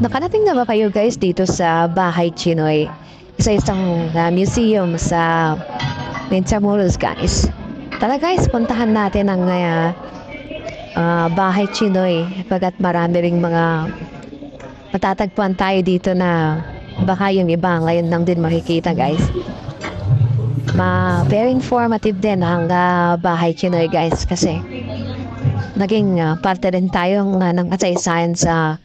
Nakarating na ba kayo guys dito sa Bahay Chinoy? Isa-isang museum sa Intramuros guys. Tara guys, puntahan natin ang Bahay Chinoy pagkat marami ring mga matatagpuan tayo dito na baka yung iba ngayon lang din makikita guys. Very informative din ang Bahay Chinoy guys kasi naging parte rin tayo ng kasaysayan sa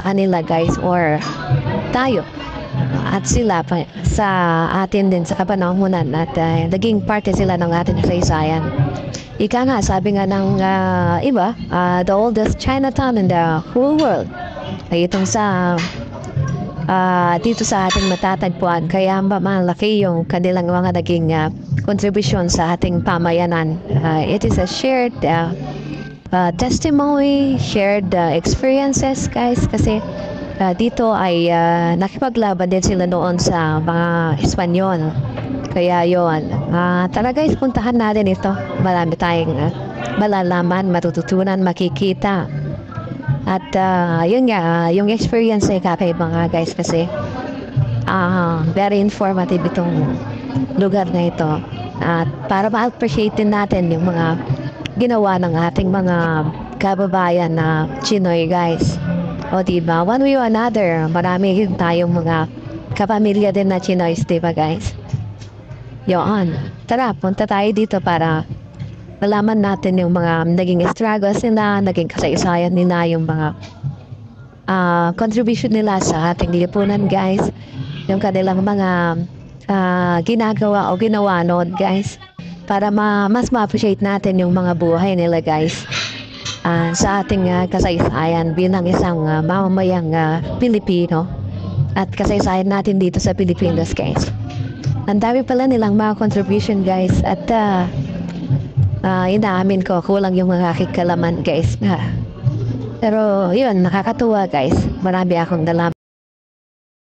kanila guys or tayo at sila pa, sa atin din sa kapanahonan at naging parte sila ng ating kasaysayan. Ika nga, sabi nga ng iba, the oldest Chinatown in the whole world ay itong sa dito sa ating matatagpuan, kaya malaki yung kanilang mga naging contribution sa ating pamayanan. It is a shared testimony, shared experiences guys kasi dito ay nakipaglaban din sila noon sa mga Espanyol. Kaya yon, tara guys, puntahan natin ito. Marami tayong malalaman, matututunan, makikita. At yun nga, yung experience ay kakaiba nga guys kasi very informative itong lugar na ito. At para ma-appreciate din natin yung mga ginawa ng ating mga kababayan na Chinoy guys. O diba, one way or another, marami rin tayong mga kapamilya din na Chinoys, diba guys? Yun, tara, punta tayo dito para malaman natin yung mga naging struggles nila, naging kasaysayan nila, yung mga contribution nila sa ating lipunan guys, yung kanilang mga ginagawa o ginawa noon guys, para mas ma-appreciate natin yung mga buhay nila guys sa ating kasaysayan bilang isang mamamayang Pilipino at kasaysayan natin dito sa Pilipinas guys. Ang dami pala nilang mga contribution guys at inaamin ko kulang yung mga aking kalaman guys. Pero yun, nakakatuwa guys, marami akong nalaman.